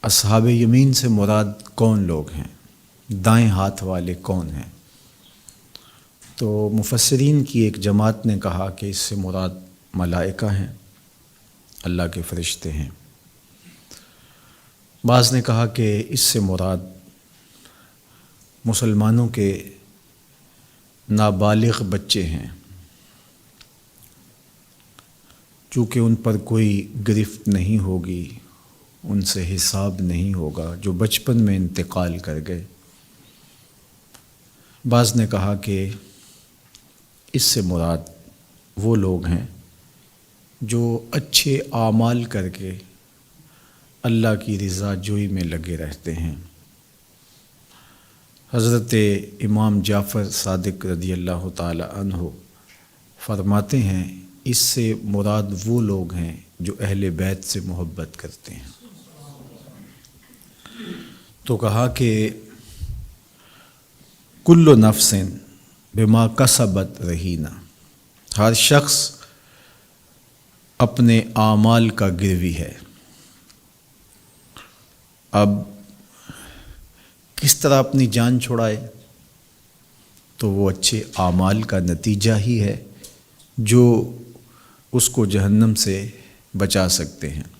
اصحاب یمین سے مراد کون لوگ ہیں، دائیں ہاتھ والے کون ہیں؟ تو مفسرین کی ایک جماعت نے کہا کہ اس سے مراد ملائکہ ہیں، اللہ کے فرشتے ہیں۔ بعض نے کہا کہ اس سے مراد مسلمانوں کے نابالغ بچے ہیں، چونکہ ان پر کوئی گرفت نہیں ہوگی، ان سے حساب نہیں ہوگا، جو بچپن میں انتقال کر گئے۔ بعض نے کہا کہ اس سے مراد وہ لوگ ہیں جو اچھے اعمال کر کے اللہ کی رضا جوئی میں لگے رہتے ہیں۔ حضرت امام جعفر صادق رضی اللہ تعالی عنہ فرماتے ہیں اس سے مراد وہ لوگ ہیں جو اہل بیت سے محبت کرتے ہیں۔ تو کہا کہ کل نفس بما کسبت رہینہ، ہر شخص اپنے اعمال کا گروی ہے۔ اب کس طرح اپنی جان چھڑائے؟ تو وہ اچھے اعمال کا نتیجہ ہی ہے جو اس کو جہنم سے بچا سکتے ہیں۔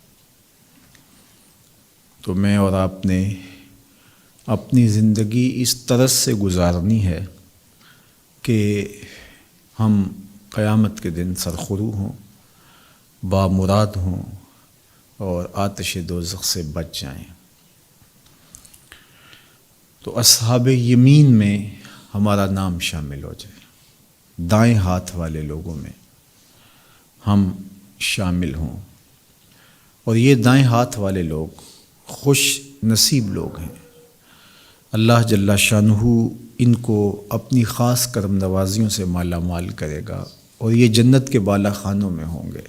تو میں اور آپ نے اپنی زندگی اس طرح سے گزارنی ہے کہ ہم قیامت کے دن سرخرو ہوں، بامراد ہوں اور آتش دوزخ سے بچ جائیں۔ تو اصحاب یمین میں ہمارا نام شامل ہو جائے، دائیں ہاتھ والے لوگوں میں ہم شامل ہوں، اور یہ دائیں ہاتھ والے لوگ خوش نصیب لوگ ہیں۔ اللہ جل شانہ ان کو اپنی خاص کرم نوازیوں سے مالا مال کرے گا، اور یہ جنت کے بالا خانوں میں ہوں گے،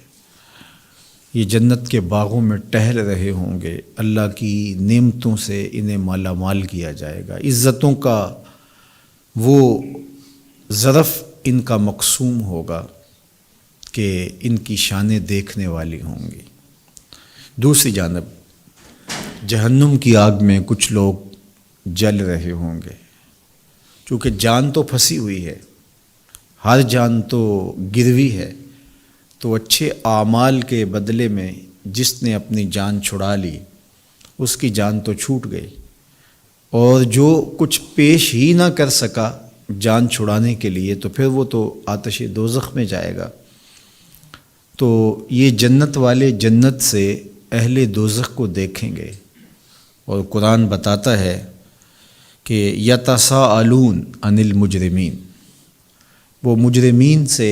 یہ جنت کے باغوں میں ٹہل رہے ہوں گے، اللہ کی نعمتوں سے انہیں مالا مال کیا جائے گا، عزتوں کا وہ ظرف ان کا مقسوم ہوگا کہ ان کی شانیں دیکھنے والی ہوں گی۔ دوسری جانب جہنم کی آگ میں کچھ لوگ جل رہے ہوں گے، چونکہ جان تو پھنسی ہوئی ہے، ہر جان تو گروی ہے، تو اچھے اعمال کے بدلے میں جس نے اپنی جان چھڑا لی اس کی جان تو چھوٹ گئی، اور جو کچھ پیش ہی نہ کر سکا جان چھڑانے کے لیے تو پھر وہ تو آتش دوزخ میں جائے گا۔ تو یہ جنت والے جنت سے اہل دوزخ کو دیکھیں گے، اور قرآن بتاتا ہے کہ یتساءلون عن المجرمین، وہ مجرمین سے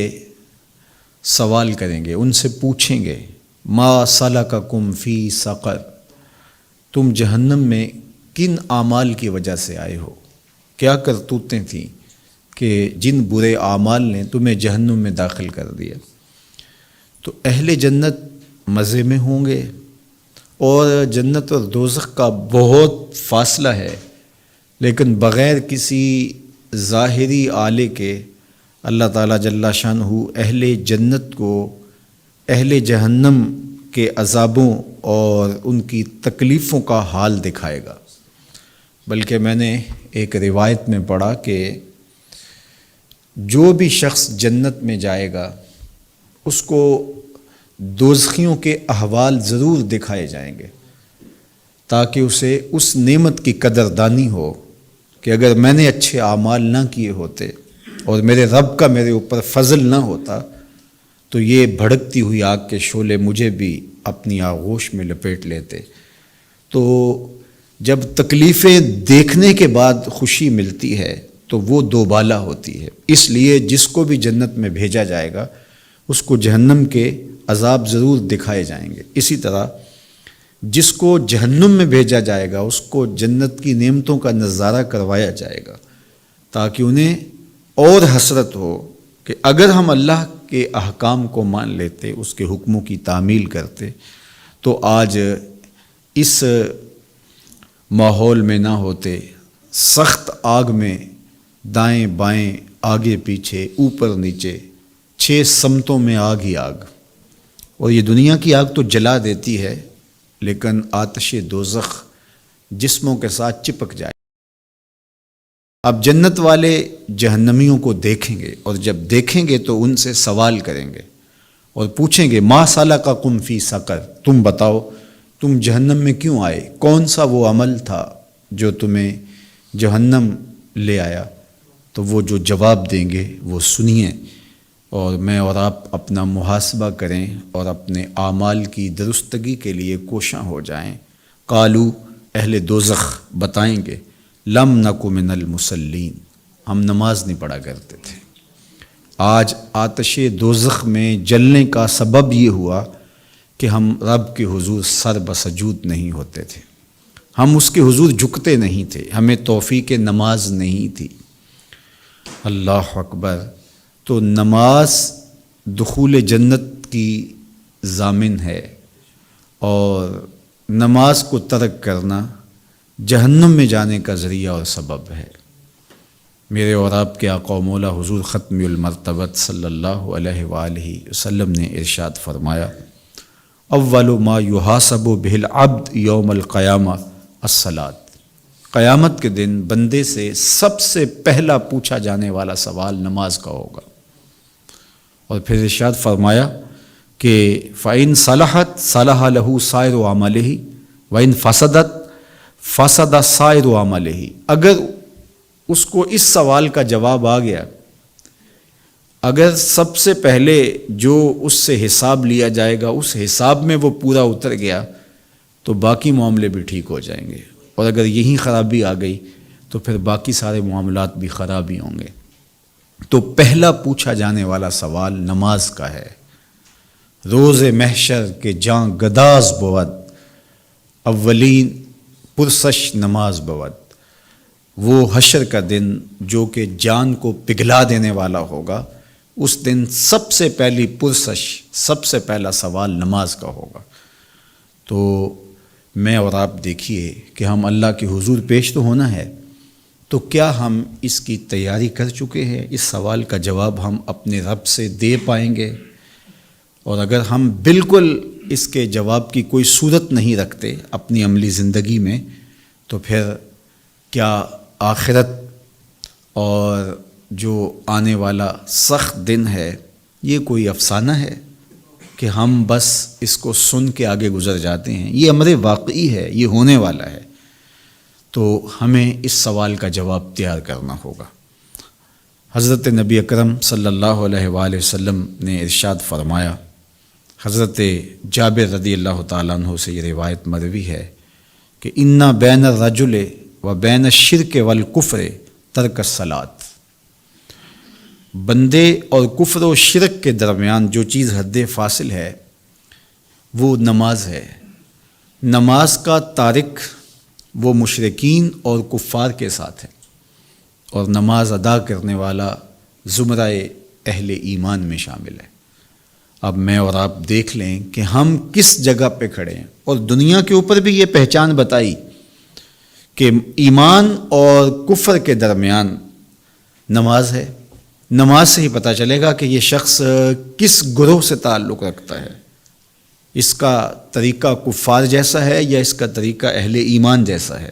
سوال کریں گے، ان سے پوچھیں گے ما سلککم فی سقر، تم جہنم میں کن اعمال کی وجہ سے آئے ہو، کیا کرتوتیں تھیں کہ جن برے اعمال نے تمہیں جہنم میں داخل کر دیا۔ تو اہل جنت مزے میں ہوں گے، اور جنت اور دوزخ کا بہت فاصلہ ہے، لیکن بغیر کسی ظاہری آلے کے اللہ تعالیٰ جل شانہ اہل جنت کو اہل جہنم کے عذابوں اور ان کی تکلیفوں کا حال دکھائے گا۔ بلکہ میں نے ایک روایت میں پڑھا کہ جو بھی شخص جنت میں جائے گا اس کو دوزخیوں کے احوال ضرور دکھائے جائیں گے، تاکہ اسے اس نعمت کی قدردانی ہو کہ اگر میں نے اچھے اعمال نہ کیے ہوتے اور میرے رب کا میرے اوپر فضل نہ ہوتا تو یہ بھڑکتی ہوئی آگ کے شعلے مجھے بھی اپنی آغوش میں لپیٹ لیتے۔ تو جب تکلیفیں دیکھنے کے بعد خوشی ملتی ہے تو وہ دوبالا ہوتی ہے، اس لیے جس کو بھی جنت میں بھیجا جائے گا اس کو جہنم کے عذاب ضرور دکھائے جائیں گے۔ اسی طرح جس کو جہنم میں بھیجا جائے گا اس کو جنت کی نعمتوں کا نظارہ کروایا جائے گا، تاکہ انہیں اور حسرت ہو کہ اگر ہم اللہ کے احکام کو مان لیتے، اس کے حکموں کی تعمیل کرتے، تو آج اس ماحول میں نہ ہوتے، سخت آگ میں دائیں بائیں آگے پیچھے اوپر نیچے 6 سمتوں میں آگ ہی آگ۔ اور یہ دنیا کی آگ تو جلا دیتی ہے، لیکن آتش دوزخ جسموں کے ساتھ چپک جائے۔ اب جنت والے جہنمیوں کو دیکھیں گے، اور جب دیکھیں گے تو ان سے سوال کریں گے اور پوچھیں گے ما سلککم فی سقر، تم بتاؤ تم جہنم میں کیوں آئے، کون سا وہ عمل تھا جو تمہیں جہنم لے آیا؟ تو وہ جو جواب دیں گے وہ سنیے، اور میں اور آپ اپنا محاسبہ کریں اور اپنے اعمال کی درستگی کے لیے کوشاں ہو جائیں۔ قالو، اہل دوزخ بتائیں گے، لم نک من المصلین، ہم نماز نہیں پڑھا کرتے تھے۔ آج آتش دوزخ میں جلنے کا سبب یہ ہوا کہ ہم رب کے حضور سر بسجود نہیں ہوتے تھے، ہم اس کے حضور جھکتے نہیں تھے، ہمیں توفیق نماز نہیں تھی۔ اللہ اکبر! تو نماز دخول جنت کی ضامن ہے، اور نماز کو ترک کرنا جہنم میں جانے کا ذریعہ اور سبب ہے۔ میرے اور آپ کے آقا و مولا حضور ختم المرتبت صلی اللہ علیہ وآلہ وسلم نے ارشاد فرمایا، اول ما یحاسب بہ العبد یوم القیامہ الصلاۃ، قیامت کے دن بندے سے سب سے پہلا پوچھا جانے والا سوال نماز کا ہوگا۔ اور پھر ارشاد فرمایا کہ فَإِن صَلَحَتْ صَلَحَ لَهُ سَائِرُ عَمَلِهِ وَإِن فَسَدَتْ فَسَدَ سَائِرُ عَمَلِهِ، اگر اس کو اس سوال کا جواب آ گیا، اگر سب سے پہلے جو اس سے حساب لیا جائے گا اس حساب میں وہ پورا اتر گیا تو باقی معاملے بھی ٹھیک ہو جائیں گے، اور اگر یہی خرابی آ گئی تو پھر باقی سارے معاملات بھی خراب ہی ہوں گے۔ تو پہلا پوچھا جانے والا سوال نماز کا ہے۔ روز محشر کے جاں گداز بود، اولین پرسش نماز بود، وہ حشر کا دن جو کہ جان کو پگھلا دینے والا ہوگا، اس دن سب سے پہلی پرسش، سب سے پہلا سوال نماز کا ہوگا۔ تو میں اور آپ دیکھیے کہ ہم اللہ کے حضور پیش تو ہونا ہے، تو کیا ہم اس کی تیاری کر چکے ہیں؟ اس سوال کا جواب ہم اپنے رب سے دے پائیں گے؟ اور اگر ہم بالکل اس کے جواب کی کوئی صورت نہیں رکھتے اپنی عملی زندگی میں، تو پھر کیا آخرت اور جو آنے والا سخت دن ہے یہ کوئی افسانہ ہے کہ ہم بس اس کو سن کے آگے گزر جاتے ہیں؟ یہ امر واقعی ہے، یہ ہونے والا ہے۔ تو ہمیں اس سوال کا جواب تیار کرنا ہوگا۔ حضرت نبی اکرم صلی اللہ علیہ وآلہ وسلم نے ارشاد فرمایا، حضرت جابر رضی اللہ تعالیٰ عنہ سے یہ روایت مروی ہے کہ اِنَّ بین الرجل و بین الشرک والکفر ترک الصلاۃ، بندے اور کفر و شرک کے درمیان جو چیز حد فاصل ہے وہ نماز ہے۔ نماز کا تارک وہ مشرکین اور کفار کے ساتھ ہے، اور نماز ادا کرنے والا زمرہ اہل ایمان میں شامل ہے۔ اب میں اور آپ دیکھ لیں کہ ہم کس جگہ پہ کھڑے ہیں، اور دنیا کے اوپر بھی یہ پہچان بتائی کہ ایمان اور کفر کے درمیان نماز ہے۔ نماز سے ہی پتہ چلے گا کہ یہ شخص کس گروہ سے تعلق رکھتا ہے، اس کا طریقہ کفار جیسا ہے یا اس کا طریقہ اہل ایمان جیسا ہے۔